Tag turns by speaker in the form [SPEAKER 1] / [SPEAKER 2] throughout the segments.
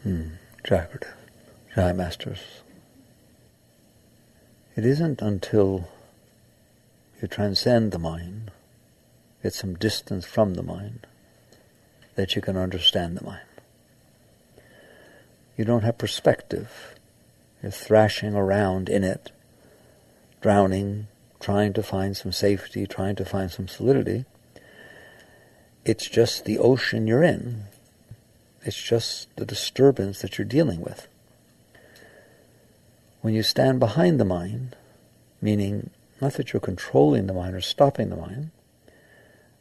[SPEAKER 1] Jagrata, Jai Masters. It isn't until you transcend the mind, get some distance from the mind, that you can understand the mind. You don't have perspective. You're thrashing around in it, drowning, trying to find some safety, trying to find some solidity. It's just the ocean you're in. It's just the disturbance that you're dealing with. When you stand behind the mind, meaning not that you're controlling the mind or stopping the mind,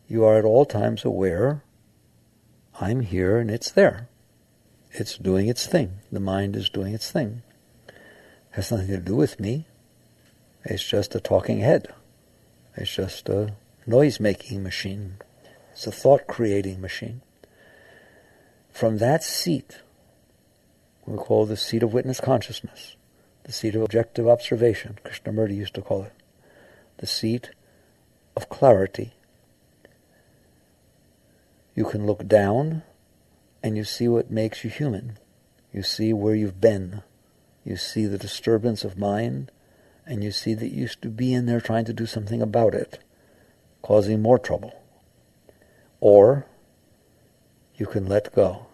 [SPEAKER 1] you are at all times aware, I'm here and it's there. It's doing its thing. The mind is doing its thing. It has nothing to do with me. It's just a talking head. It's just a noise-making machine. It's a thought-creating machine. From that seat, we call the seat of witness consciousness, the seat of objective observation, Krishnamurti used to call it, the seat of clarity. You can look down and you see what makes you human. You see where you've been. You see the disturbance of mind, and you see that you used to be in there trying to do something about it, causing more trouble. Or you can let go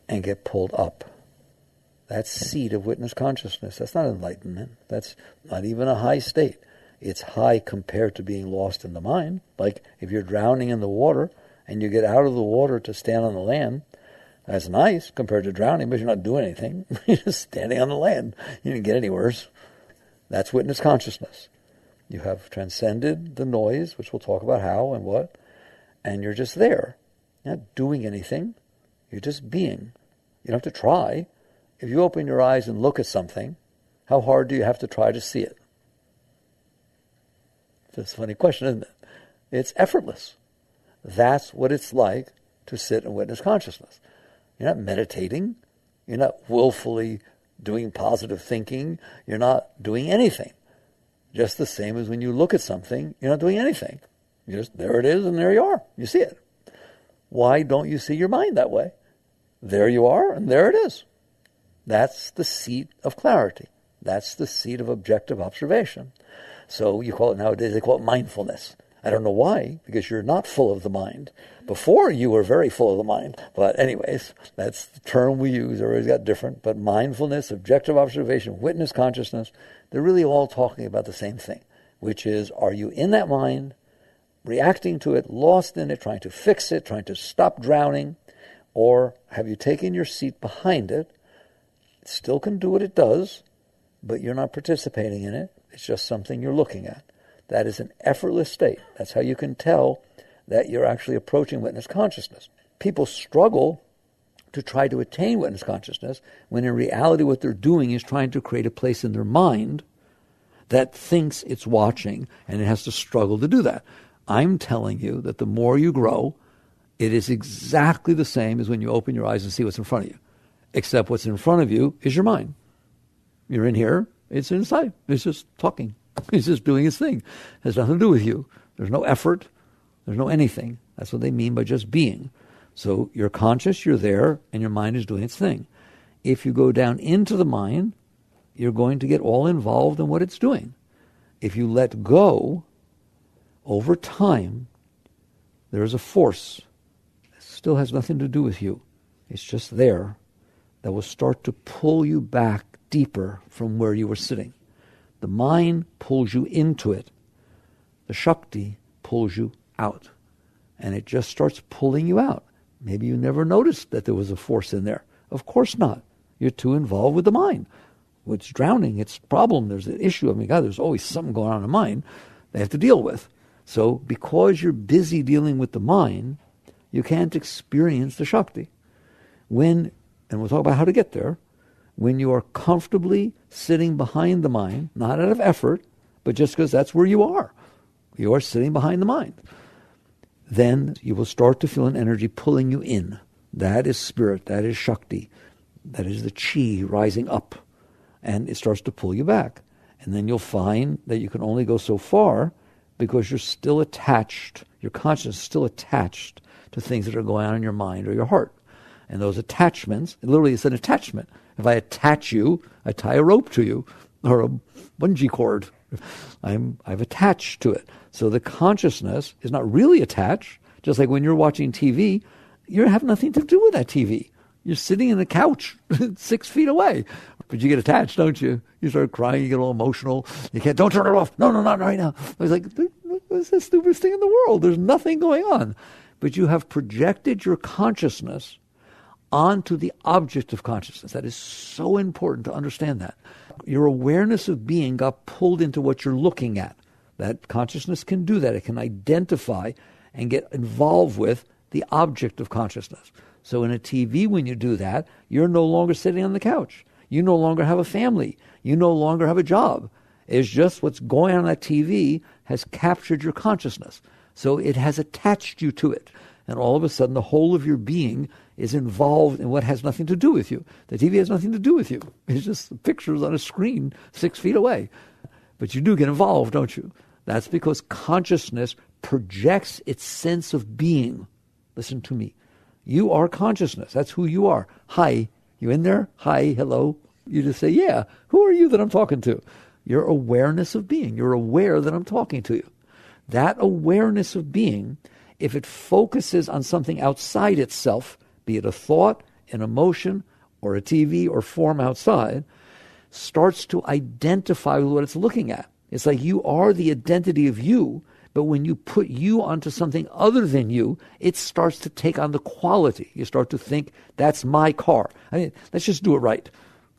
[SPEAKER 1] and get pulled up. That's seat of witness consciousness. That's not enlightenment. That's not even a high state. It's high compared to being lost in the mind. Like if you're drowning in the water and you get out of the water to stand on the land, that's nice compared to drowning, but you're not doing anything. You're just standing on the land. You didn't get any worse. That's witness consciousness. You have transcended the noise, which we'll talk about how and what, and you're just there. You're not doing anything. You're just being. You don't have to try. If you open your eyes and look at something, how hard do you have to try to see it? That's a funny question, isn't it? It's effortless. That's what it's like to sit and witness consciousness. You're not meditating. You're not willfully doing positive thinking. You're not doing anything. Just the same as when you look at something, you're not doing anything. You just, there it is and there you are. You see it. Why don't you see your mind that way? There you are and there it is. That's the seat of clarity. That's the seat of objective observation. So you call it nowadays, they call it mindfulness. I don't know why, because you're not full of the mind. Before you were very full of the mind. But anyways, that's the term we use. Everybody's got different. But mindfulness, objective observation, witness consciousness, they're really all talking about the same thing, which is, are you in that mind, reacting to it, lost in it, trying to fix it, trying to stop drowning, or have you taken your seat behind it? It still can do what it does, but you're not participating in it. It's just something you're looking at. That is an effortless state. That's how you can tell that you're actually approaching witness consciousness. People struggle to try to attain witness consciousness when in reality what they're doing is trying to create a place in their mind that thinks it's watching, and it has to struggle to do that. I'm telling you that the more you grow, it is exactly the same as when you open your eyes and see what's in front of you, except what's in front of you is your mind. You're in here, it's inside. It's just talking. It's just doing its thing. It has nothing to do with you. There's no effort. There's no anything. That's what they mean by just being. So you're conscious, you're there, and your mind is doing its thing. If you go down into the mind, you're going to get all involved in what it's doing. If you let go, over time, there is a force that still has nothing to do with you. It's just there that will start to pull you back deeper from where you were sitting. The mind pulls you into it. The Shakti pulls you out. And it just starts pulling you out. Maybe you never noticed that there was a force in there. Of course not. You're too involved with the mind. It's drowning. It's a problem. There's an issue. I mean, God, there's always something going on in the mind they have to deal with. So because you're busy dealing with the mind, you can't experience the Shakti. And we'll talk about how to get there, when you are comfortably sitting behind the mind, not out of effort, but just because that's where you are. You are sitting behind the mind. Then you will start to feel an energy pulling you in. That is spirit. That is Shakti. That is the chi rising up. And it starts to pull you back. And then you'll find that you can only go so far because you're still attached. Your consciousness is still attached to things that are going on in your mind or your heart. And those attachments, literally it's an attachment. If I attach you, I tie a rope to you, or a bungee cord. I've attached to it. So the consciousness is not really attached. Just like when you're watching TV, you have nothing to do with that TV. You're sitting in the couch 6 feet away. But you get attached, don't you? You start crying, you get all emotional. You can't, don't turn it off. No, not right now. I was like, what's the stupidest thing in the world? There's nothing going on. But you have projected your consciousness onto the object of consciousness. That is so important to understand that. Your awareness of being got pulled into what you're looking at. That consciousness can do that. It can identify and get involved with the object of consciousness. So in a TV, when you do that, you're no longer sitting on the couch. You no longer have a family. You no longer have a job. It's just what's going on that TV has captured your consciousness. So it has attached you to it. And all of a sudden, the whole of your being is involved in what has nothing to do with you. The TV has nothing to do with you. It's just pictures on a screen 6 feet away. But you do get involved, don't you? That's because consciousness projects its sense of being. Listen to me. You are consciousness. That's who you are. Hi. You in there? Hi. Hello. You just say, yeah. Who are you that I'm talking to? Your awareness of being. You're aware that I'm talking to you. That awareness of being, if it focuses on something outside itself, be it a thought, an emotion, or a TV or form outside, starts to identify with what it's looking at. It's like you are the identity of you, but when you put you onto something other than you, it starts to take on the quality. You start to think, that's my car. I mean, let's just do it right.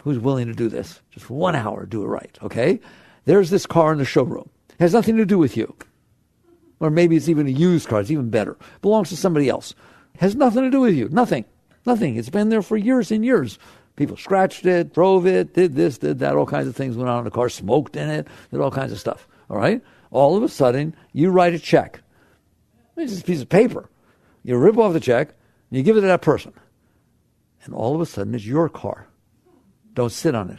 [SPEAKER 1] Who's willing to do this? Just for 1 hour, do it right, okay? There's this car in the showroom. It has nothing to do with you. Or maybe it's even a used car. It's even better. It belongs to somebody else. It has nothing to do with you. Nothing. Nothing. It's been there for years and years. People scratched it, drove it, did this, did that, all kinds of things went on in the car, smoked in it, did all kinds of stuff, all right? All of a sudden, you write a check. It's just a piece of paper. You rip off the check, and you give it to that person. And all of a sudden, it's your car. Don't sit on it.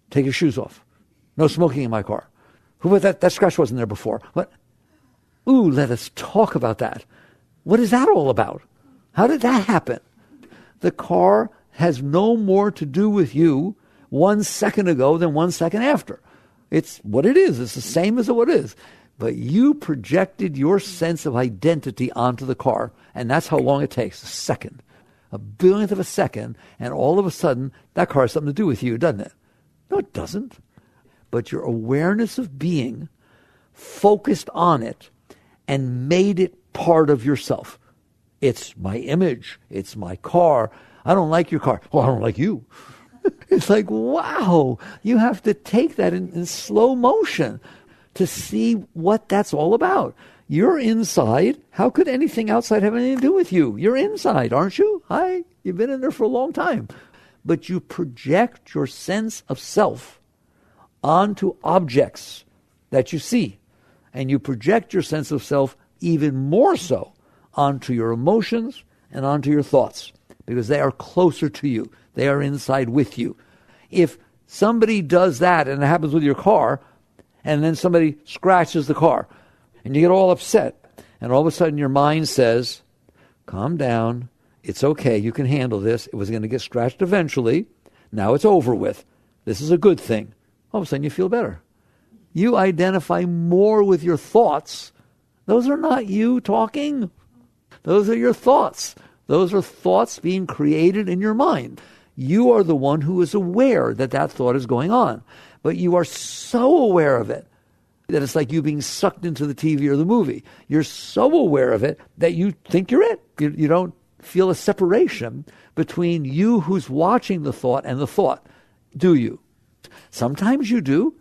[SPEAKER 1] Take your shoes off. No smoking in my car. Who was that? That scratch wasn't there before. What? Ooh, let us talk about that. What is that all about? How did that happen? The car has no more to do with you 1 second ago than 1 second after. It's what it is. It's the same as what it is. But you projected your sense of identity onto the car, and that's how long it takes, a second. A billionth of a second, and all of a sudden, that car has something to do with you, doesn't it? No, it doesn't. But your awareness of being focused on it and made it part of yourself. It's my image. It's my car. I don't like your car. Well, I don't like you. It's like, wow, you have to take that in slow motion to see what that's all about. You're inside. How could anything outside have anything to do with you? You're inside, aren't you? Hi, you've been in there for a long time. But you project your sense of self onto objects that you see. And you project your sense of self even more so onto your emotions and onto your thoughts, because they are closer to you. They are inside with you. If somebody does that, and it happens with your car, and then somebody scratches the car, and you get all upset, and all of a sudden your mind says, calm down, it's okay, you can handle this, it was going to get scratched eventually, now it's over with, this is a good thing. All of a sudden you feel better. You identify more with your thoughts. Those are not you talking. Those are your thoughts. Those are thoughts being created in your mind. You are the one who is aware that that thought is going on. But you are so aware of it that it's like you being sucked into the TV or the movie. You're so aware of it that you think you're it. You don't feel a separation between you who's watching the thought and the thought. Do you? Sometimes you do.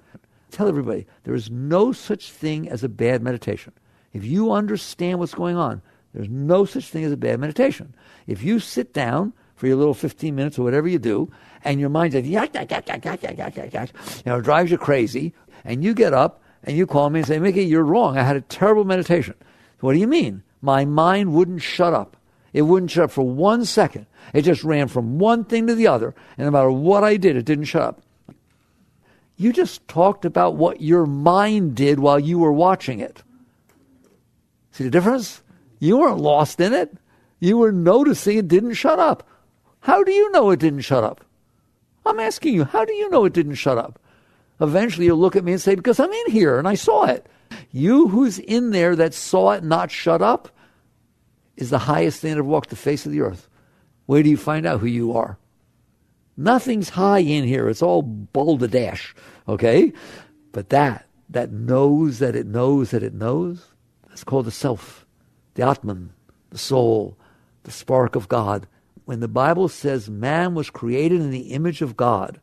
[SPEAKER 1] Tell everybody, there is no such thing as a bad meditation. If you understand what's going on, there's no such thing as a bad meditation. If you sit down for your little 15 minutes or whatever you do, and your mind says, drives you crazy, and you get up and you call me and say, Mickey, you're wrong. I had a terrible meditation. What do you mean? My mind wouldn't shut up. It wouldn't shut up for 1 second. It just ran from one thing to the other, and no matter what I did, it didn't shut up. You just talked about what your mind did while you were watching it. See the difference? You weren't lost in it. You were noticing it didn't shut up. How do you know it didn't shut up? I'm asking you, how do you know it didn't shut up? Eventually you'll look at me and say, because I'm in here and I saw it. You who's in there that saw it not shut up is the highest thing that ever walked the face of the earth. Where do you find out who you are? Nothing's high in here. It's all balderdash, okay? But that knows that it knows that it knows, that's called the self, the Atman, the soul, the spark of God. When the Bible says man was created in the image of God,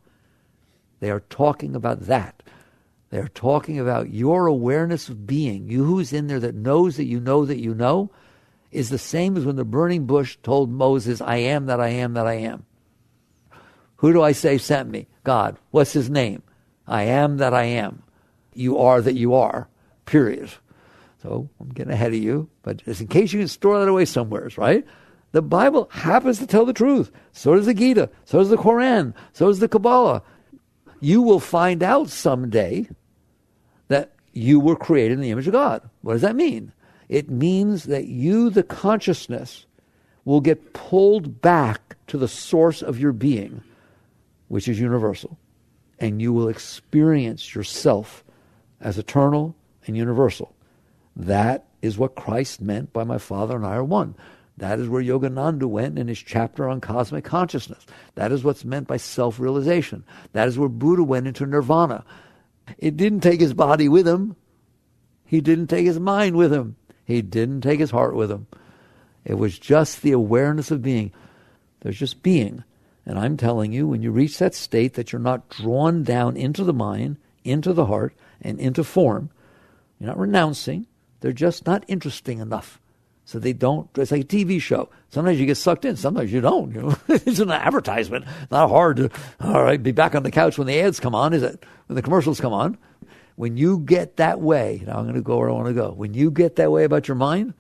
[SPEAKER 1] they are talking about that. They are talking about your awareness of being. You who's in there that knows that you know is the same as when the burning bush told Moses, I am that I am that I am. Who do I say sent me? God. What's his name? I am that I am. You are that you are, period. So I'm getting ahead of you, but just in case you can store that away somewhere, right? The Bible happens to tell the truth. So does the Gita. So does the Quran. So does the Kabbalah. You will find out someday that you were created in the image of God. What does that mean? It means that you, the consciousness, will get pulled back to the source of your being, which is universal. And you will experience yourself as eternal and universal. That is what Christ meant by my Father and I are one. That is where Yogananda went in his chapter on cosmic consciousness. That is what's meant by self-realization. That is where Buddha went into nirvana. It didn't take his body with him. He didn't take his mind with him. He didn't take his heart with him. It was just the awareness of being. There's just being. And I'm telling you, when you reach that state that you're not drawn down into the mind, into the heart, and into form, you're not renouncing. They're just not interesting enough. So they don't, it's like a TV show. Sometimes you get sucked in, sometimes you don't. You know? It's an advertisement. Not hard to, all right, be back on the couch when the ads come on, is it? When the commercials come on. When you get that way, now I'm going to go where I want to go. When you get that way about your mind,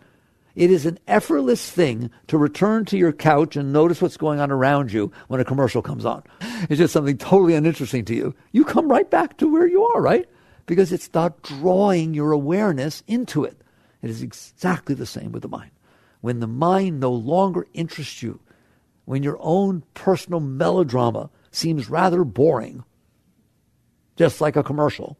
[SPEAKER 1] it is an effortless thing to return to your couch and notice what's going on around you when a commercial comes on. It's just something totally uninteresting to you. You come right back to where you are, right? Because it's not drawing your awareness into it. It is exactly the same with the mind. When the mind no longer interests you, when your own personal melodrama seems rather boring, just like a commercial,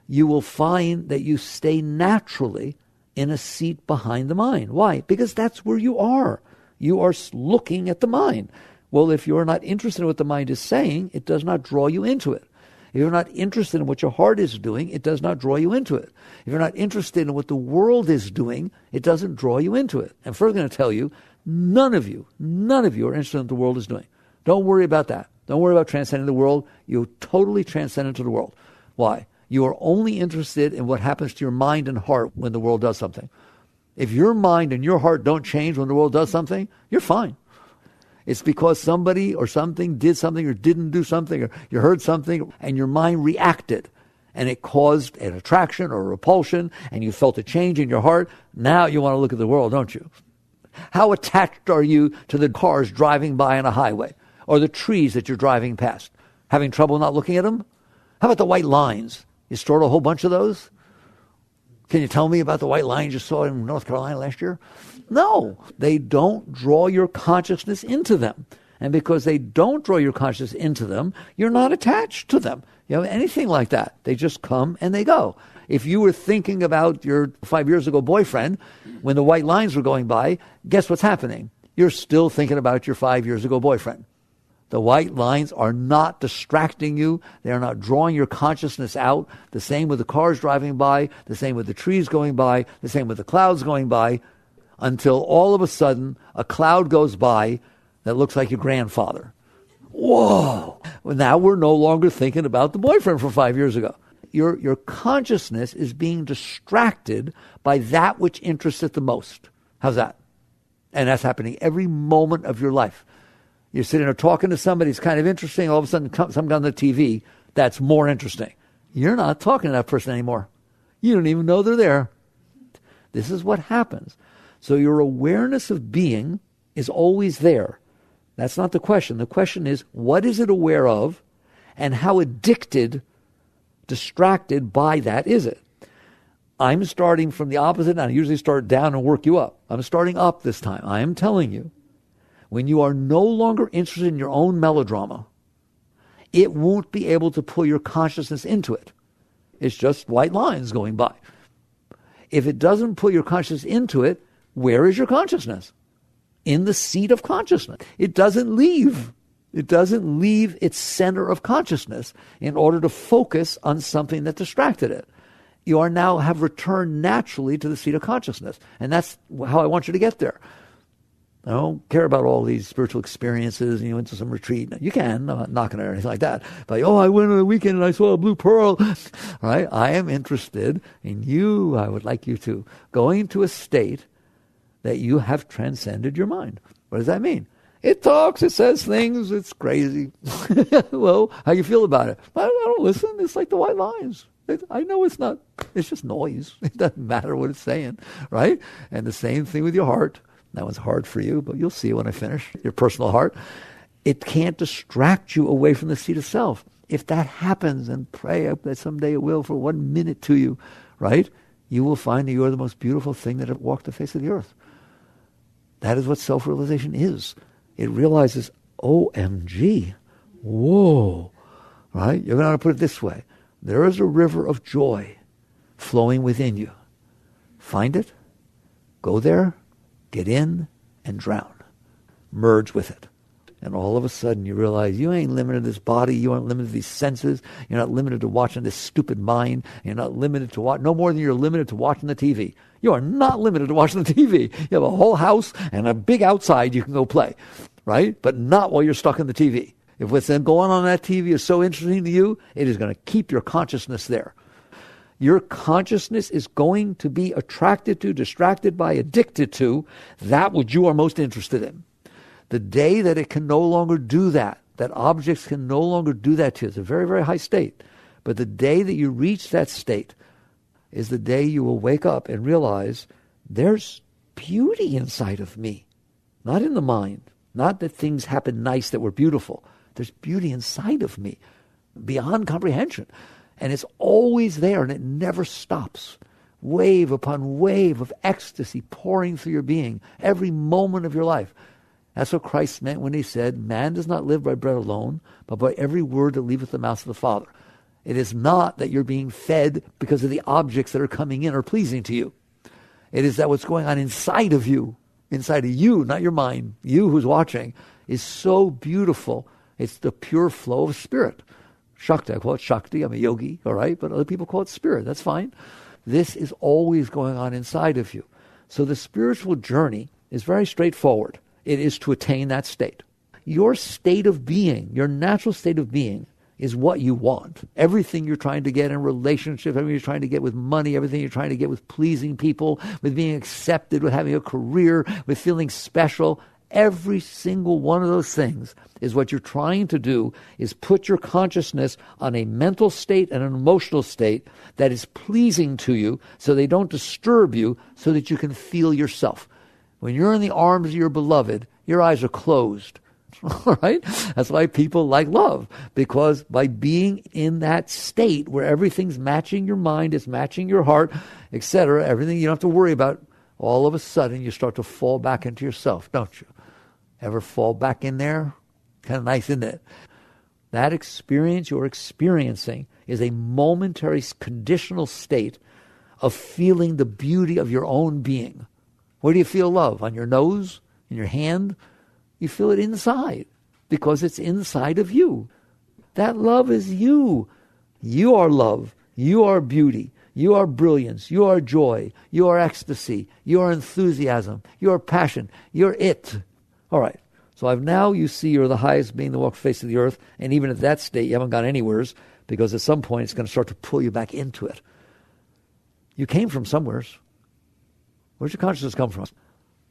[SPEAKER 1] you will find that you stay naturally in a seat behind the mind. Why? Because that's where you are. You are looking at the mind. Well, if you're not interested in what the mind is saying, it does not draw you into it. If you're not interested in what your heart is doing, it does not draw you into it. If you're not interested in what the world is doing, it doesn't draw you into it. And further going to tell you, none of you are interested in what the world is doing. Don't worry about that. Don't worry about transcending the world. You're totally transcendent to the world. Why? You are only interested in what happens to your mind and heart when the world does something. If your mind and your heart don't change when the world does something, you're fine. It's because somebody or something did something or didn't do something, or you heard something and your mind reacted and it caused an attraction or a repulsion and you felt a change in your heart. Now you want to look at the world, don't you? How attached are you to the cars driving by on a highway or the trees that you're driving past? Having trouble not looking at them? How about the white lines? You stored a whole bunch of those? Can you tell me about the white lines you saw in North Carolina last year? No, they don't draw your consciousness into them. And because they don't draw your consciousness into them, you're not attached to them. You know, anything like that. They just come and they go. If you were thinking about your 5 years ago boyfriend when the white lines were going by, guess what's happening? You're still thinking about your 5 years ago boyfriend. The white lines are not distracting you. They are not drawing your consciousness out. The same with the cars driving by, the same with the trees going by, the same with the clouds going by, until all of a sudden a cloud goes by that looks like your grandfather. Whoa! Well, now we're no longer thinking about the boyfriend from 5 years ago. Your consciousness is being distracted by that which interests it the most. How's that? And that's happening every moment of your life. You're sitting there talking to somebody, it's kind of interesting. All of a sudden, something on the TV that's more interesting. You're not talking to that person anymore. You don't even know they're there. This is what happens. So your awareness of being is always there. That's not the question. The question is, what is it aware of, and how addicted, distracted by that is it? I'm starting from the opposite, and I usually start down and work you up. I'm starting up this time. I am telling you, when you are no longer interested in your own melodrama, it won't be able to pull your consciousness into it. It's just white lines going by. If it doesn't pull your consciousness into it, where is your consciousness? In the seat of consciousness. It doesn't leave. It doesn't leave its center of consciousness in order to focus on something that distracted it. You are now have returned naturally to the seat of consciousness. And that's how I want you to get there. I don't care about all these spiritual experiences, into some retreat. You can, I'm not knocking it or anything like that. But, I went on a weekend and I saw a blue pearl. Right? I am interested in you. I would like you to go into a state that you have transcended your mind. What does that mean? It talks, it says things, it's crazy. Well, how you feel about it? I don't listen. It's like the white lines. I know it's just noise. It doesn't matter what it's saying, right? And the same thing with your heart. That one's hard for you, but you'll see when I finish. Your personal heart. It can't distract you away from the seat of self. If that happens, and pray that someday it will for 1 minute to you, right? You will find that you are the most beautiful thing that ever walked the face of the earth. That is what self-realization is. It realizes, OMG, whoa, right? You're going to put it this way. There is a river of joy flowing within you. Find it, go there, get in, and drown. Merge with it. And all of a sudden you realize you ain't limited to this body, you aren't limited to these senses, you're not limited to watching this stupid mind, you're not limited to no more than you're limited to watching the TV. You are not limited to watching the TV. You have a whole house and a big outside you can go play, right? But not while you're stuck in the TV. If what's then going on that TV is so interesting to you, it is going to keep your consciousness there. Your consciousness is going to be attracted to, distracted by, addicted to that which you are most interested in. The day that it can no longer do that objects can no longer do that to you, it's a very, very high state. But the day that you reach that state is the day you will wake up and realize there's beauty inside of me. Not in the mind. Not that things happen nice that were beautiful. There's beauty inside of me beyond comprehension. And it's always there and it never stops. Wave upon wave of ecstasy pouring through your being every moment of your life. That's what Christ meant when he said, man does not live by bread alone, but by every word that leaveth the mouth of the Father. It is not that you're being fed because of the objects that are coming in or pleasing to you. It is that what's going on inside of you, not your mind, you who's watching, is so beautiful. It's the pure flow of spirit. Shakti, I call it Shakti. I'm a yogi, all right? But other people call it spirit. That's fine. This is always going on inside of you. So the spiritual journey is very straightforward. It is to attain that state. Your state of being, your natural state of being, is what you want. Everything you're trying to get in relationships, everything you're trying to get with money, everything you're trying to get with pleasing people, with being accepted, with having a career, with feeling special, every single one of those things is what you're trying to do is put your consciousness on a mental state and an emotional state that is pleasing to you so they don't disturb you so that you can feel yourself. When you're in the arms of your beloved, your eyes are closed. All right? That's why people like love, because by being in that state where everything's matching your mind, it's matching your heart, etc., everything you don't have to worry about, all of a sudden you start to fall back into yourself, don't you? Ever fall back in there? Kind of nice, isn't it? That experience you're experiencing is a momentary conditional state of feeling the beauty of your own being. Where do you feel love? On your nose? In your hand? You feel it inside because it's inside of you. That love is you. You are love. You are beauty. You are brilliance. You are joy. You are ecstasy. You are enthusiasm. You are passion. You're it. All right. So you see you're the highest being that walks the face of the earth. And even at that state, you haven't gone anywheres because at some point it's going to start to pull you back into it. You came from somewheres. Where's your consciousness come from?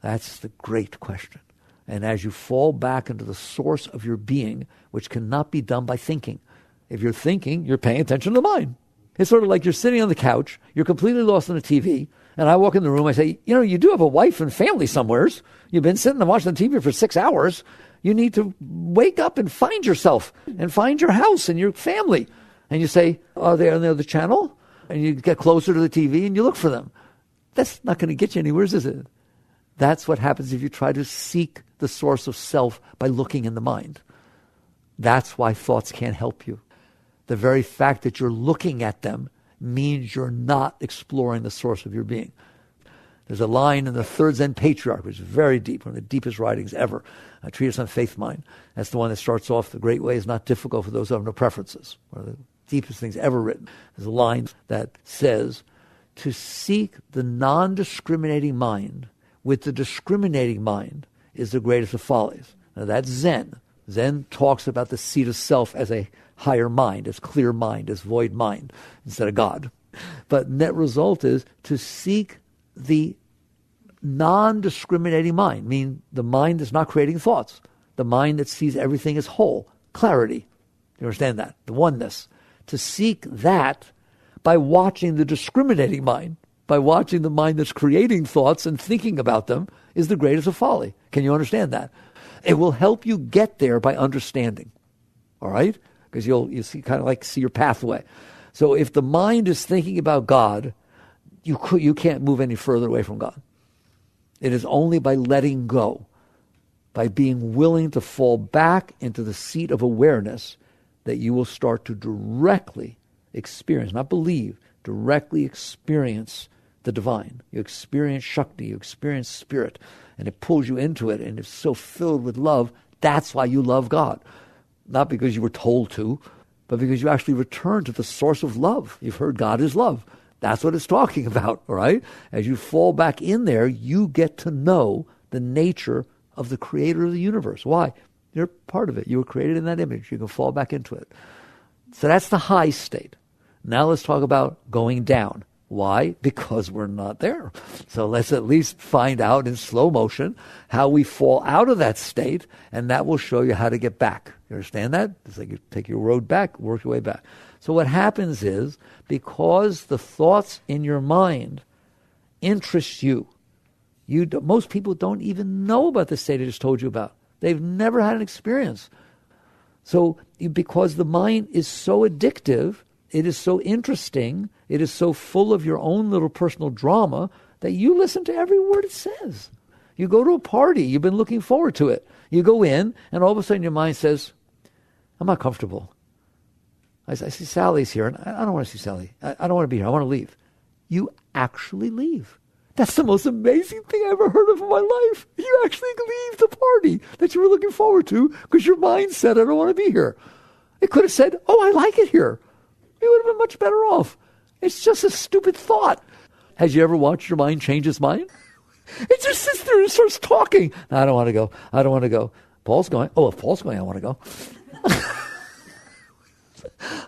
[SPEAKER 1] That's the great question. And as you fall back into the source of your being, which cannot be done by thinking. If you're thinking, you're paying attention to the mind. It's sort of like you're sitting on the couch, you're completely lost in the TV, and I walk in the room, I say, you do have a wife and family somewheres. You've been sitting and watching the TV for 6 hours. You need to wake up and find yourself and find your house and your family. And you say, are they on the other channel? And you get closer to the TV and you look for them. That's not going to get you anywhere, is it? That's what happens if you try to seek the source of self by looking in the mind. That's why thoughts can't help you. The very fact that you're looking at them means you're not exploring the source of your being. There's a line in the Third Zen Patriarch, which is very deep, one of the deepest writings ever, a treatise on faith mind. That's the one that starts off, the great way is not difficult for those who have no preferences. One of the deepest things ever written. There's a line that says, to seek the non-discriminating mind with the discriminating mind is the greatest of follies. Now that's Zen. Zen talks about the seat of self as a higher mind, as clear mind, as void mind, instead of God. But net result is to seek the non-discriminating mind, meaning the mind that's not creating thoughts, the mind that sees everything as whole, clarity. You understand that? The oneness. To seek that by watching the discriminating mind, by watching the mind that's creating thoughts and thinking about them, is the greatest of folly. Can you understand that? It will help you get there by understanding. All right? Because you'll see kind of like see your pathway. So if the mind is thinking about God, you can't move any further away from God. It is only by letting go, by being willing to fall back into the seat of awareness, that you will start to directly experience, not believe, directly experience the divine. You experience Shakti, you experience spirit, and it pulls you into it, and it's so filled with love. That's why you love God. Not because you were told to, but because you actually return to the source of love. You've heard God is love. That's what it's talking about, all right? As you fall back in there, you get to know the nature of the creator of the universe. Why? You're part of it. You were created in that image. You can fall back into it. So that's the high state. Now let's talk about going down. Why? Because we're not there. So let's at least find out in slow motion how we fall out of that state, and that will show you how to get back. You understand that? It's like you take your road back, work your way back. So what happens is, because the thoughts in your mind interest you, most people don't even know about the state I just told you about. They've never had an experience. So because the mind is so addictive, it is so interesting, it is so full of your own little personal drama that you listen to every word it says. You go to a party, you've been looking forward to it. You go in, and all of a sudden your mind says, I'm not comfortable. I see Sally's here, and I don't want to see Sally. I don't want to be here. I want to leave. You actually leave. That's the most amazing thing I ever heard of in my life. You actually leave the party that you were looking forward to because your mind said, I don't want to be here. It could have said, oh, I like it here. You would have been much better off. It's just a stupid thought. Has you ever watched your mind change its mind? It just sits there and starts talking. No, I don't want to go. I don't want to go. Paul's going. Oh, if Paul's going, I want to go.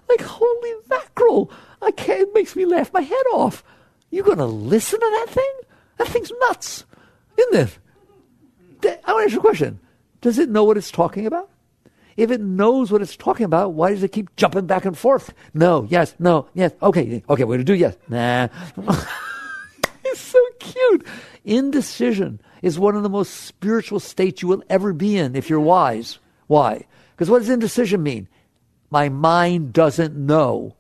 [SPEAKER 1] Like, holy mackerel. I can't, it makes me laugh my head off. You going to listen to that thing? That thing's nuts, isn't it? I want to ask you a question. Does it know what it's talking about? If it knows what it's talking about, why does it keep jumping back and forth? No, yes, no, yes, okay, we're going to do yes. Nah. It's so cute. Indecision is one of the most spiritual states you will ever be in if you're wise. Why? Because what does indecision mean? My mind doesn't know.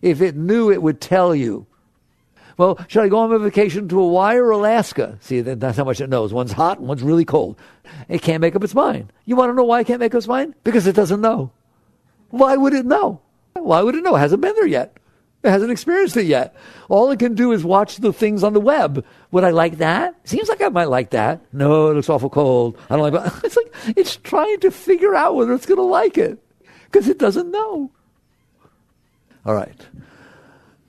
[SPEAKER 1] If it knew, it would tell you. Well, should I go on a vacation to Hawaii or Alaska? See, that's how much it knows. One's hot and one's really cold. It can't make up its mind. You want to know why it can't make up its mind? Because it doesn't know. Why would it know? Why would it know? It hasn't been there yet. It hasn't experienced it yet. All it can do is watch the things on the web. Would I like that? Seems like I might like that. No, it looks awful cold. I don't like it. It's like it's trying to figure out whether it's going to like it because it doesn't know. All right.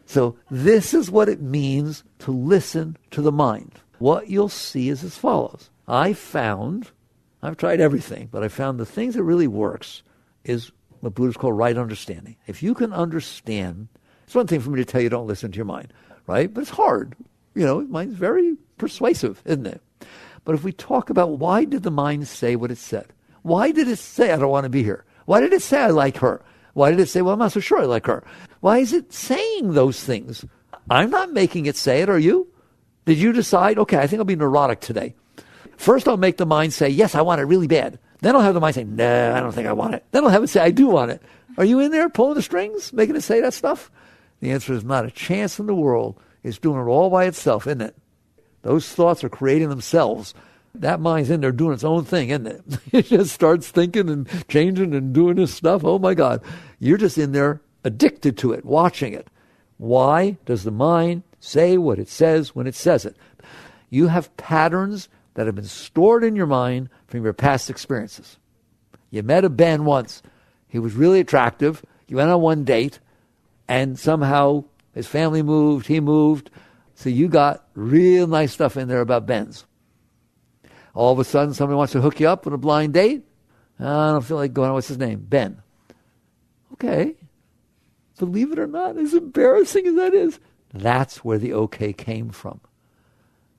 [SPEAKER 1] So this is what it means to listen to the mind. What you'll see is as follows. I've tried everything, but I found the things that really works is what Buddhists call right understanding. If you can understand, it's one thing for me to tell you don't listen to your mind, right? But it's hard. Mind's very persuasive, isn't it? But if we talk about why did the mind say what it said? Why did it say I don't want to be here? Why did it say I like her? Why did it say, well, I'm not so sure I like her? Why is it saying those things? I'm not making it say it, are you? Did you decide, okay, I think I'll be neurotic today. First I'll make the mind say, yes, I want it really bad. Then I'll have the mind say, no, I don't think I want it. Then I'll have it say, I do want it. Are you in there pulling the strings, making it say that stuff? The answer is not a chance in the world. It's doing it all by itself, isn't it? Those thoughts are creating themselves. That mind's in there doing its own thing, isn't it? It just starts thinking and changing and doing this stuff. Oh my God. You're just in there addicted to it, watching it. Why does the mind say what it says when it says it? You have patterns that have been stored in your mind from your past experiences. You met a Ben once. He was really attractive. You went on one date, and somehow his family moved, he moved. So you got real nice stuff in there about Ben's. All of a sudden, somebody wants to hook you up with a blind date. I don't feel like going on. What's his name? Ben. Okay. Believe it or not, as embarrassing as that is, that's where the okay came from.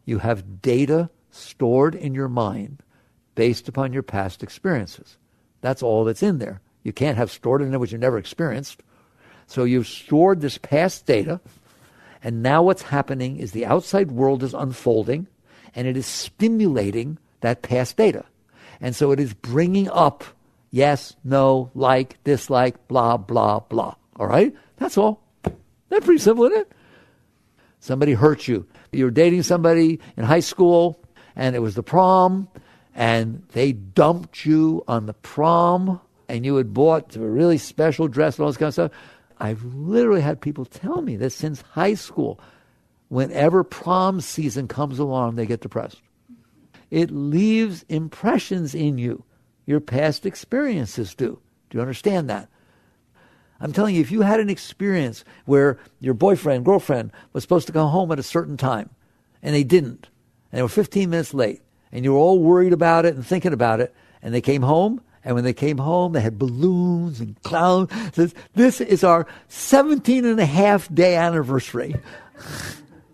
[SPEAKER 1] You have data stored in your mind based upon your past experiences. That's all that's in there. You can't have stored in there what you never experienced. So you've stored this past data, and now what's happening is the outside world is unfolding, and it is stimulating that past data. And so it is bringing up yes, no, like, dislike, blah, blah, blah. All right? That's all. That's pretty simple, isn't it? Somebody hurt you. You were dating somebody in high school, and it was the prom, and they dumped you on the prom, and you had bought a really special dress and all this kind of stuff. I've literally had people tell me that since high school, whenever prom season comes along, they get depressed. It leaves impressions in you. Your past experiences do. Do you understand that? I'm telling you, if you had an experience where your boyfriend, girlfriend was supposed to go home at a certain time, and they didn't, and they were 15 minutes late, and you were all worried about it and thinking about it, and they came home, and when they came home, they had balloons and clowns. This is our 17 and a half day anniversary.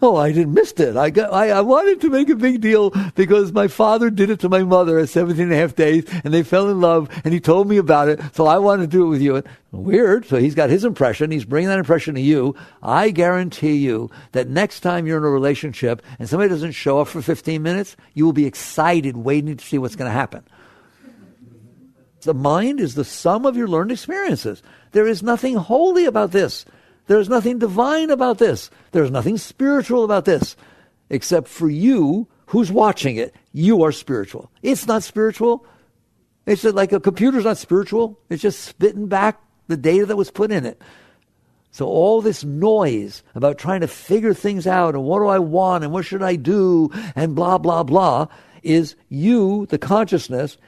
[SPEAKER 1] Oh, I didn't miss it. I wanted to make a big deal because my father did it to my mother at 17 and a half days, and they fell in love, and he told me about it, so I wanted to do it with you. Weird. So he's got his impression. He's bringing that impression to you. I guarantee you that next time you're in a relationship and somebody doesn't show up for 15 minutes, you will be excited waiting to see what's going to happen. The mind is the sum of your learned experiences. There is nothing holy about this. There's nothing divine about this. There's nothing spiritual about this. Except for you, who's watching it, you are spiritual. It's not spiritual. It's like a computer's not spiritual. It's just spitting back the data that was put in it. So all this noise about trying to figure things out and what do I want and what should I do and blah, blah, blah is you, the consciousness,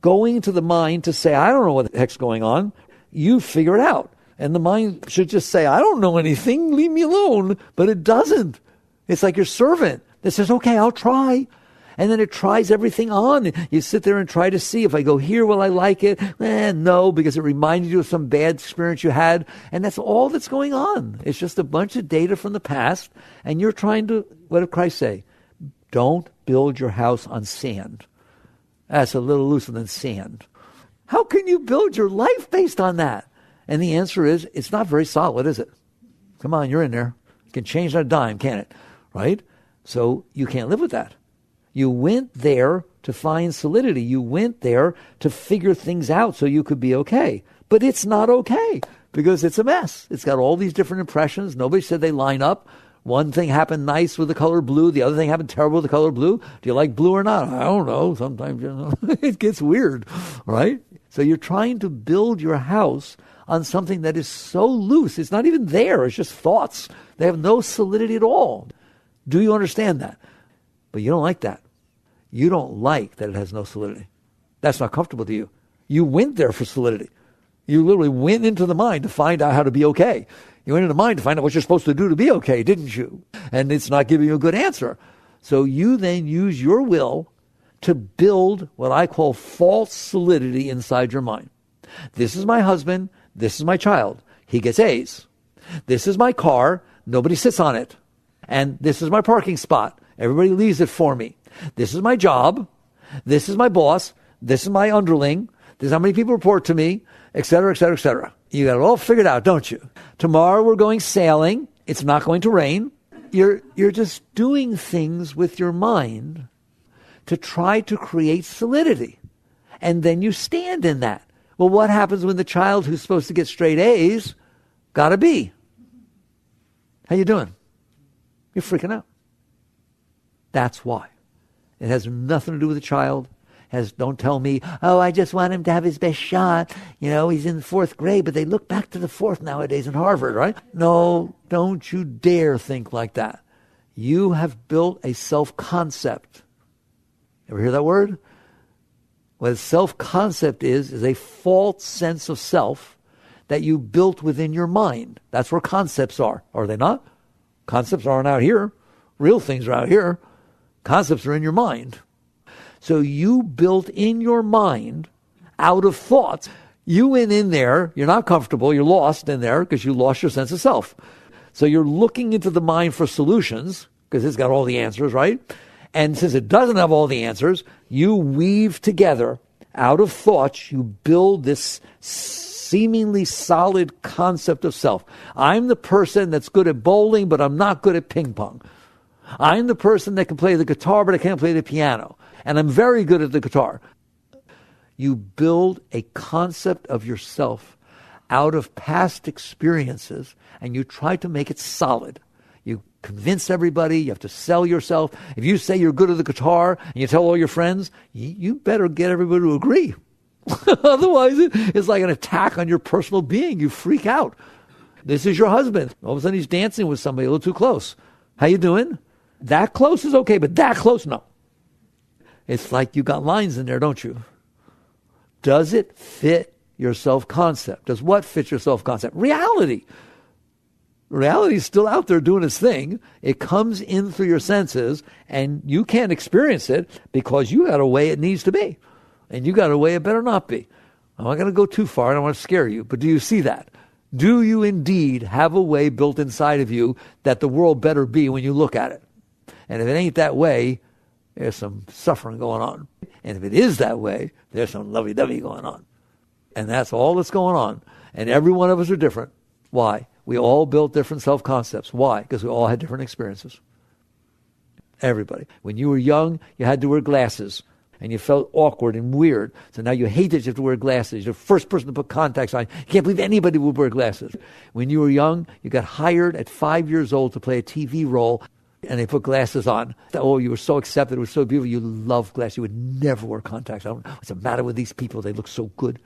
[SPEAKER 1] going to the mind to say, I don't know what the heck's going on. You figure it out. And the mind should just say, I don't know anything, leave me alone. But it doesn't. It's like your servant that says, okay, I'll try. And then it tries everything on. You sit there and try to see, if I go here, will I like it? No, because it reminded you of some bad experience you had. And that's all that's going on. It's just a bunch of data from the past. And you're trying to, what did Christ say? Don't build your house on sand. That's a little looser than sand. How can you build your life based on that? And the answer is, it's not very solid, is it? Come on, you're in there. You can change on a dime, can't it? Right? So you can't live with that. You went there to find solidity. You went there to figure things out so you could be okay. But it's not okay because it's a mess. It's got all these different impressions. Nobody said they line up. One thing happened nice with the color blue. The other thing happened terrible with the color blue. Do you like blue or not? I don't know. Sometimes, it gets weird, right? So you're trying to build your house on something that is so loose. It's not even there. It's just thoughts. They have no solidity at all. Do you understand that? But you don't like that. You don't like that it has no solidity. That's not comfortable to you. You went there for solidity. You literally went into the mind to find out how to be okay. You went into the mind to find out what you're supposed to do to be okay, didn't you? And it's not giving you a good answer. So you then use your will to build what I call false solidity inside your mind. This is my husband. This is my child. He gets A's. This is my car. Nobody sits on it. And this is my parking spot. Everybody leaves it for me. This is my job. This is my boss. This is my underling. This is how many people report to me, et cetera, et cetera, et cetera. You got it all figured out, don't you? Tomorrow we're going sailing. It's not going to rain. You're just doing things with your mind to try to create solidity. And then you stand in that. Well, what happens when the child who's supposed to get straight A's got a B? How you doing? You're freaking out. That's why. It has nothing to do with the child. Don't tell me, oh, I just want him to have his best shot. He's in the 4th grade, but they look back to the 4th nowadays in Harvard, right? No, don't you dare think like that. You have built a self-concept. Ever hear that word? What a self-concept is a false sense of self that you built within your mind. That's where concepts are they not? Concepts aren't out here. Real things are out here. Concepts are in your mind. So you built in your mind out of thoughts. You went in there, you're not comfortable, you're lost in there because you lost your sense of self. So you're looking into the mind for solutions because it's got all the answers, right? And since it doesn't have all the answers, you weave together out of thoughts, you build this seemingly solid concept of self. I'm the person that's good at bowling, but I'm not good at ping pong. I'm the person that can play the guitar, but I can't play the piano. And I'm very good at the guitar. You build a concept of yourself out of past experiences, and you try to make it solid. You convince everybody, you have to sell yourself. If you say you're good at the guitar, and you tell all your friends, you better get everybody to agree. Otherwise, it's like an attack on your personal being. You freak out. This is your husband. All of a sudden, he's dancing with somebody a little too close. How you doing? That close is okay, but that close, no. It's like you got lines in there, don't you? Does it fit your self-concept? Does what fit your self-concept? Reality. Reality is still out there doing its thing. It comes in through your senses, and you can't experience it because you got a way it needs to be. And you got a way it better not be. I'm not going to go too far. I don't want to scare you. But do you see that? Do you indeed have a way built inside of you that the world better be when you look at it? And if it ain't that way, there's some suffering going on. And if it is that way, there's some lovey-dovey going on. And that's all that's going on. And every one of us are different. Why? We all built different self-concepts. Why? Because we all had different experiences. Everybody. When you were young, you had to wear glasses. And you felt awkward and weird. So now you hate that you have to wear glasses. You're the first person to put contacts on. You can't believe anybody would wear glasses. When you were young, you got hired at 5 years old to play a TV role, and they put glasses on. Oh, you were so accepted. It was so beautiful. You loved glasses. You would never wear contacts. I don't know what's the matter with these people. They look so good.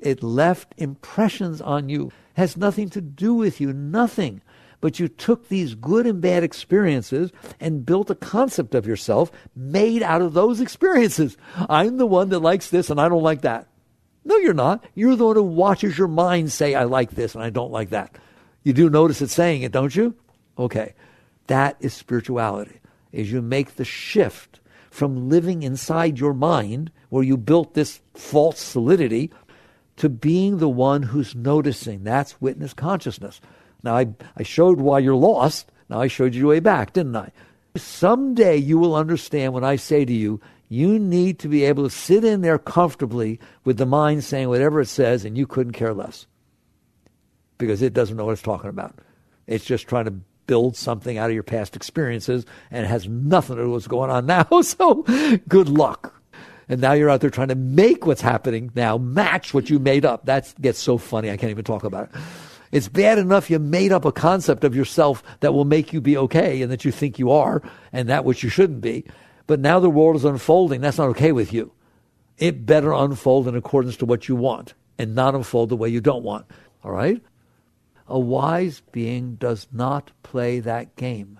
[SPEAKER 1] It left impressions on you. It has nothing to do with you. Nothing. But you took these good and bad experiences and built a concept of yourself made out of those experiences. I'm the one that likes this and I don't like that. No, you're not. You're the one who watches your mind say, I like this and I don't like that. You do notice it saying it, don't you? Okay. That is spirituality, is you make the shift from living inside your mind, where you built this false solidity, to being the one who's noticing. That's witness consciousness. Now, I showed why you're lost. Now I showed you your way back, didn't I? Someday you will understand when I say to you, you need to be able to sit in there comfortably with the mind saying whatever it says, and you couldn't care less. Because it doesn't know what it's talking about. It's just trying to build something out of your past experiences, and it has nothing to do with what's going on now. So good luck. And now you're out there trying to make what's happening now match what you made up. That gets so funny, I can't even talk about it. It's bad enough you made up a concept of yourself that will make you be okay and that you think you are and that which you shouldn't be. But now the world is unfolding. That's not okay with you. It better unfold in accordance to what you want and not unfold the way you don't want. All right? A wise being does not play that game.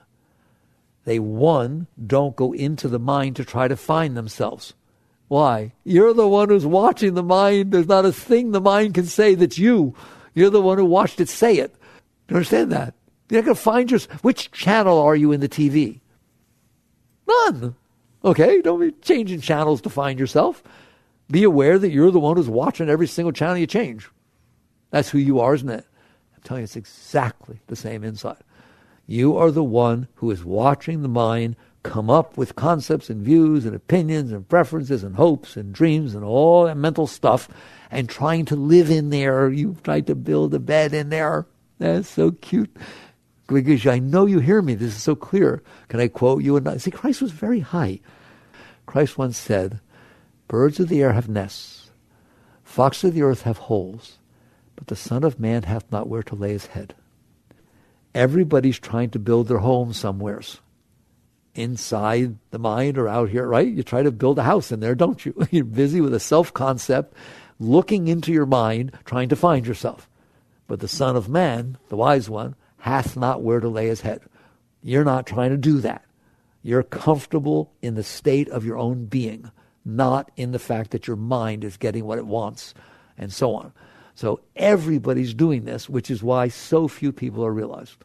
[SPEAKER 1] They, one, don't go into the mind to try to find themselves. Why? You're the one who's watching the mind. There's not a thing the mind can say that's you. You're the one who watched it say it. Do you understand that? You're not going to find which channel are you in the TV? None. Okay, don't be changing channels to find yourself. Be aware that you're the one who's watching every single channel you change. That's who you are, isn't it? I'm telling you, it's exactly the same inside. You are the one who is watching the mind come up with concepts and views and opinions and preferences and hopes and dreams and all that mental stuff and trying to live in there. You've tried to build a bed in there. That's so cute. Because I know you hear me. This is so clear. Can I quote you? And see, Christ was very high. Christ once said, birds of the air have nests, foxes of the earth have holes, but the Son of Man hath not where to lay his head. Everybody's trying to build their home somewheres. inside the mind or out here, right? You try to build a house in there, don't you? You're busy with a self-concept, looking into your mind, trying to find yourself. But the Son of Man, the wise one, hath not where to lay his head. You're not trying to do that. You're comfortable in the state of your own being, not in the fact that your mind is getting what it wants, and so on. So everybody's doing this, which is why so few people are realized.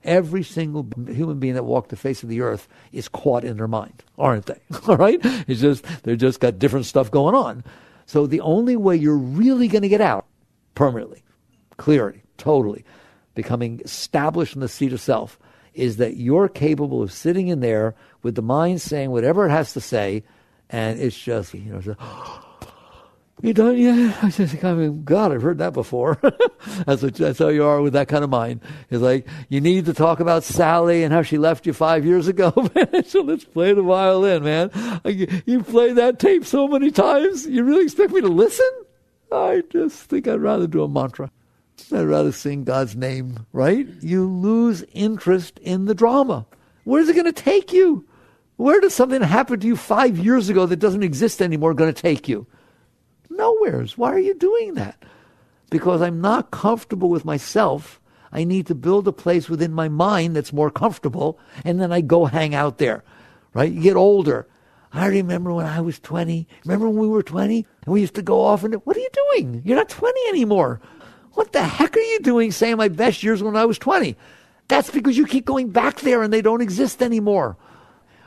[SPEAKER 1] Every single human being that walked the face of the earth is caught in their mind, aren't they? All right? It's just, they're just got different stuff going on. So the only way you're really going to get out permanently, clearly, totally, becoming established in the seat of self, is that you're capable of sitting in there with the mind saying whatever it has to say, and it's just, you done yet? I just think, God, I've heard that before. That's how you are with that kind of mind. It's like, you need to talk about Sally and how she left you 5 years ago. So let's play the violin, man. You played that tape so many times. You really expect me to listen? I just think I'd rather do a mantra. I'd rather sing God's name, right? You lose interest in the drama. Where's it going to take you? Where does something that happened to you 5 years ago that doesn't exist anymore going to take you? Nowheres. Why are you doing that? Because I'm not comfortable with myself. I need to build a place within my mind that's more comfortable, and then I go hang out there, right? You get older. I remember when I was 20. Remember when we were 20? And we used to go off and, what are you doing? You're not 20 anymore. What the heck are you doing saying my best years when I was 20? That's because you keep going back there and they don't exist anymore.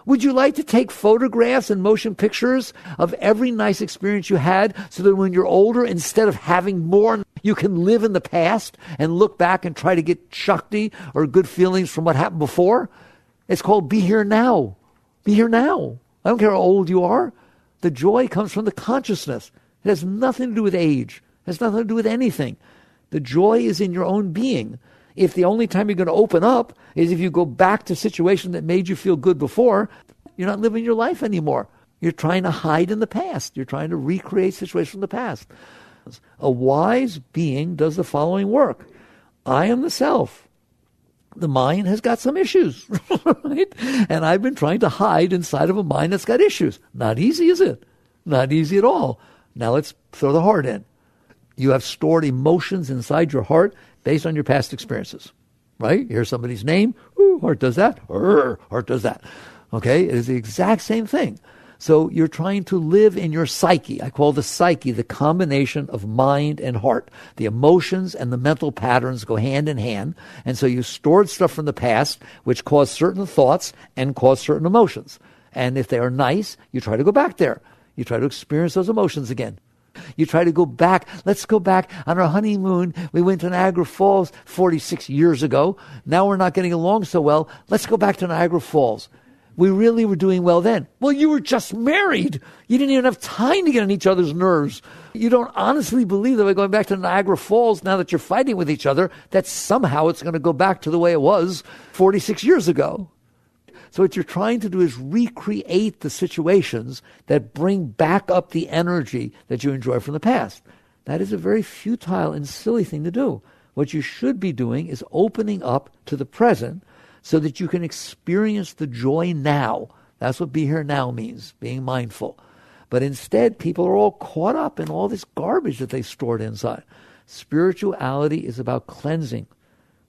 [SPEAKER 1] Would you like to take photographs and motion pictures of every nice experience you had so that when you're older, instead of having more, you can live in the past and look back and try to get Shakti or good feelings from what happened before? It's called be here now. Be here now. I don't care how old you are. The joy comes from the consciousness. It has nothing to do with age. It has nothing to do with anything. The joy is in your own being. If the only time you're going to open up is if you go back to situations that made you feel good before, you're not living your life anymore. You're trying to hide in the past. You're trying to recreate situations from the past. A wise being does the following work. I am the self. The mind has got some issues, right? And I've been trying to hide inside of a mind that's got issues. Not easy, is it? Not easy at all. Now let's throw the heart in. You have stored emotions inside your heart based on your past experiences, right? You hear somebody's name, ooh, heart does that, heart does that. Okay, it is the exact same thing. So you're trying to live in your psyche. I call the psyche the combination of mind and heart. The emotions and the mental patterns go hand in hand. And so you stored stuff from the past, which caused certain thoughts and caused certain emotions. And if they are nice, you try to go back there. You try to experience those emotions again. You try to go back. Let's go back on our honeymoon. We went to Niagara Falls 46 years ago. Now we're not getting along so well. Let's go back to Niagara Falls. We really were doing well then. Well, you were just married. You didn't even have time to get on each other's nerves. You don't honestly believe that by going back to Niagara Falls, now that you're fighting with each other, that somehow it's going to go back to the way it was 46 years ago. So what you're trying to do is recreate the situations that bring back up the energy that you enjoy from the past. That is a very futile and silly thing to do. What you should be doing is opening up to the present so that you can experience the joy now. That's what be here now means, being mindful. But instead, people are all caught up in all this garbage that they stored inside. Spirituality is about cleansing.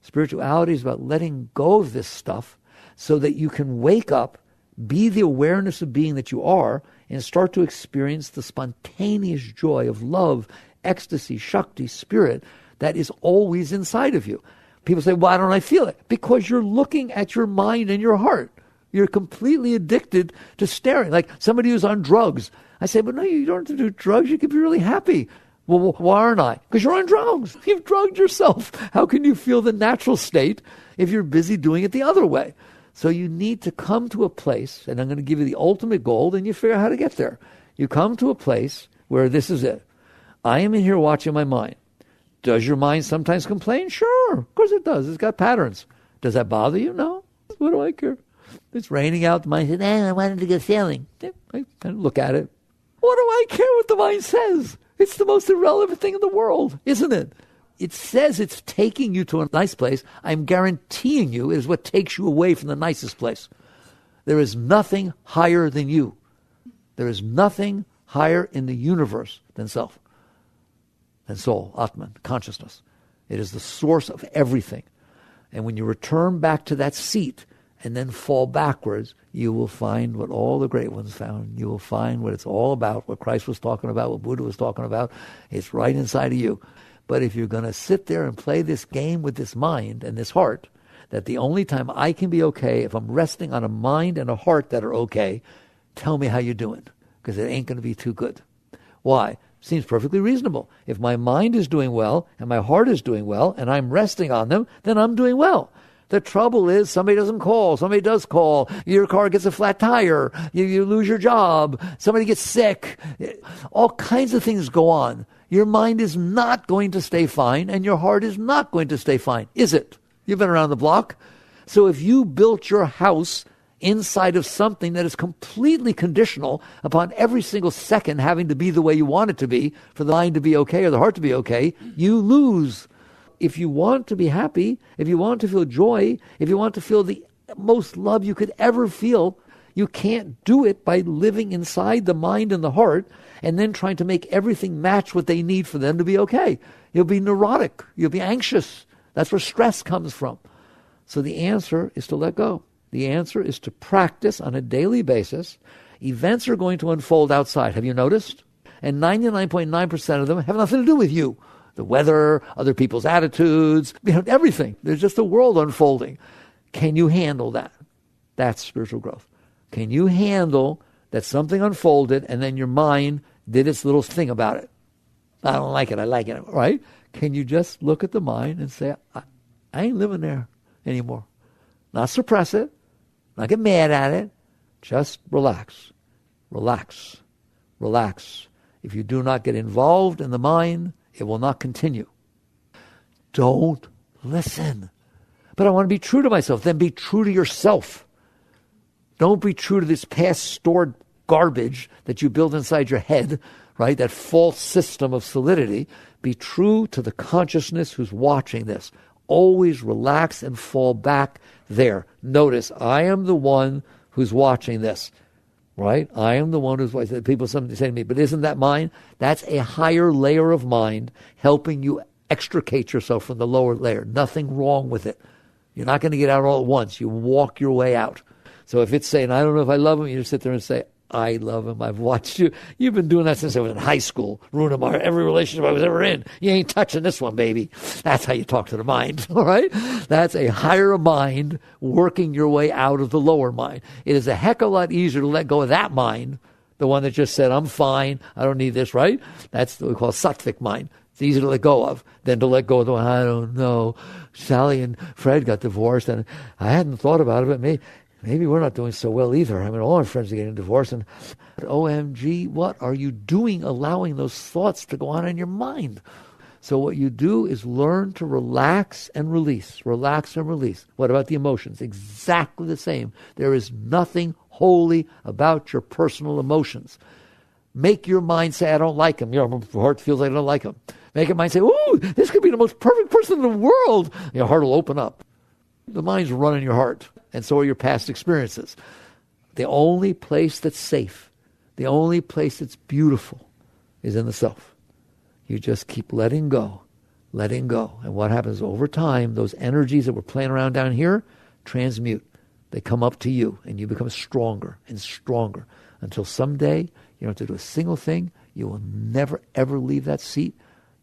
[SPEAKER 1] Spirituality is about letting go of this stuff so that you can wake up, be the awareness of being that you are, and start to experience the spontaneous joy of love, ecstasy, Shakti, spirit that is always inside of you. People say, why don't I feel it? Because you're looking at your mind and your heart. You're completely addicted to staring, like somebody who's on drugs. I say, but no, you don't have to do drugs. You can be really happy. Well, why aren't I? Because you're on drugs. You've drugged yourself. How can you feel the natural state if you're busy doing it the other way? So you need to come to a place, and I'm going to give you the ultimate goal, and you figure out how to get there. You come to a place where this is it. I am in here watching my mind. Does your mind sometimes complain? Sure, of course it does. It's got patterns. Does that bother you? No. What do I care? It's raining out. The mind says, I wanted to go sailing. I look at it. What do I care what the mind says? It's the most irrelevant thing in the world, isn't it? It says it's taking you to a nice place. I'm guaranteeing you it is what takes you away from the nicest place. There is nothing higher than you. There is nothing higher in the universe than self, than soul, Atman, consciousness. It is the source of everything. And when you return back to that seat and then fall backwards, you will find what all the great ones found. You will find what it's all about, what Christ was talking about, what Buddha was talking about. It's right inside of you. But if you're going to sit there and play this game with this mind and this heart, that the only time I can be okay if I'm resting on a mind and a heart that are okay, tell me how you're doing, because it ain't going to be too good. Why? Seems perfectly reasonable. If my mind is doing well and my heart is doing well and I'm resting on them, then I'm doing well. The trouble is somebody doesn't call, somebody does call, your car gets a flat tire, you lose your job, somebody gets sick, all kinds of things go on. Your mind is not going to stay fine and your heart is not going to stay fine, is it? You've been around the block. So if you built your house inside of something that is completely conditional upon every single second having to be the way you want it to be for the mind to be okay or the heart to be okay, you lose. If you want to be happy, if you want to feel joy, if you want to feel the most love you could ever feel, you can't do it by living inside the mind and the heart and then trying to make everything match what they need for them to be okay. You'll be neurotic. You'll be anxious. That's where stress comes from. So the answer is to let go. The answer is to practice on a daily basis. Events are going to unfold outside. Have you noticed? And 99.9% of them have nothing to do with you. The weather, other people's attitudes, everything. There's just a world unfolding. Can you handle that? That's spiritual growth. Can you handle that something unfolded and then your mind did its little thing about it? I don't like it. I like it. Right? Can you just look at the mind and say, I ain't living there anymore? Not suppress it. Not get mad at it. Just relax. Relax. Relax. If you do not get involved in the mind, it will not continue. Don't listen. But I want to be true to myself. Then be true to yourself. Don't be true to this past stored garbage that you build inside your head, right? That false system of solidity. Be true to the consciousness who's watching this. Always relax and fall back there. Notice, I am the one who's watching this, right? I am the one who's watching. People sometimes say to me, but isn't that mind? That's a higher layer of mind helping you extricate yourself from the lower layer. Nothing wrong with it. You're not going to get out all at once. You walk your way out. So if it's saying, I don't know if I love him, you just sit there and say, I love him. I've watched you. You've been doing that since I was in high school. Ruining every relationship I was ever in. You ain't touching this one, baby. That's how you talk to the mind, all right? That's a higher mind working your way out of the lower mind. It is a heck of a lot easier to let go of that mind, the one that just said, I'm fine, I don't need this, right? That's what we call sattvic mind. It's easy to let go of than to let go of the one, I don't know. Sally and Fred got divorced, and I hadn't thought about it, but maybe we're not doing so well either. I mean, all our friends are getting divorced. And OMG, what are you doing allowing those thoughts to go on in your mind? So what you do is learn to relax and release. Relax and release. What about the emotions? Exactly the same. There is nothing holy about your personal emotions. Make your mind say, I don't like him. Your heart feels like I don't like him. Make your mind say, ooh, this could be the most perfect person in the world. Your heart will open up. The mind's running your heart. And so are your past experiences. The only place that's safe, the only place that's beautiful is in the self. You just keep letting go. And what happens over time, those energies that were playing around down here transmute. They come up to you and you become stronger and stronger until someday you don't have to do a single thing. You will never, ever leave that seat.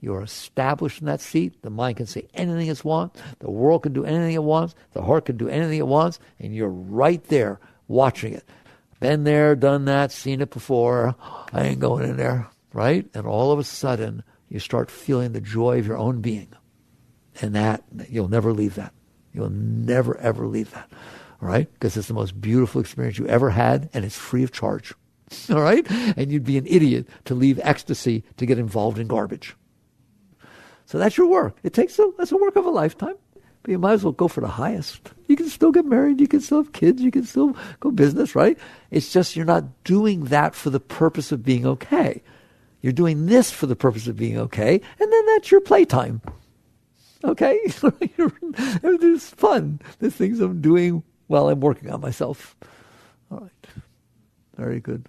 [SPEAKER 1] You are established in that seat. The mind can say anything it wants. The world can do anything it wants. The heart can do anything it wants. And you're right there watching it. Been there, done that, seen it before. I ain't going in there, right? And all of a sudden, you start feeling the joy of your own being. And that, you'll never leave that. You'll never, ever leave that, all right? Because it's the most beautiful experience you ever had, and it's free of charge, all right? And you'd be an idiot to leave ecstasy to get involved in garbage. So that's your work. That's a work of a lifetime. But you might as well go for the highest. You can still get married. You can still have kids. You can still go business, right? It's just you're not doing that for the purpose of being okay. You're doing this for the purpose of being okay. And then that's your playtime. Okay? It's fun. The things I'm doing while I'm working on myself. All right. Very good.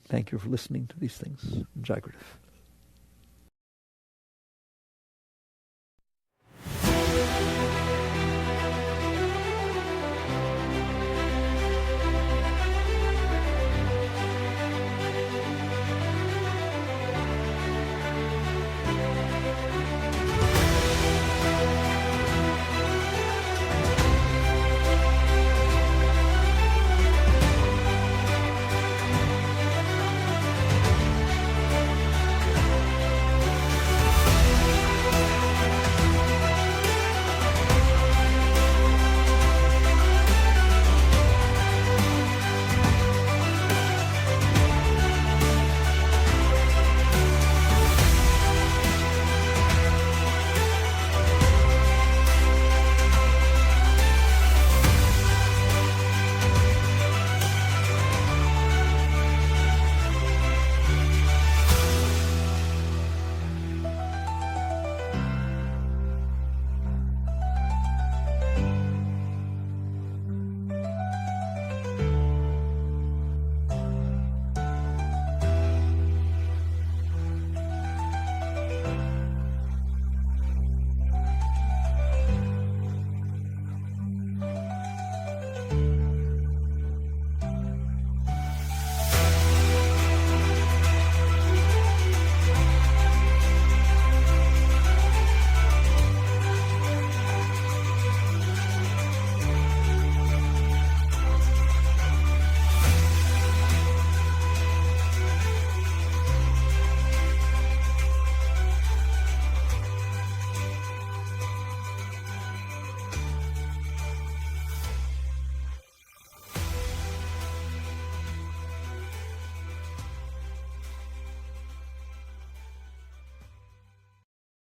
[SPEAKER 1] Thank you for listening to these things. Jagrath.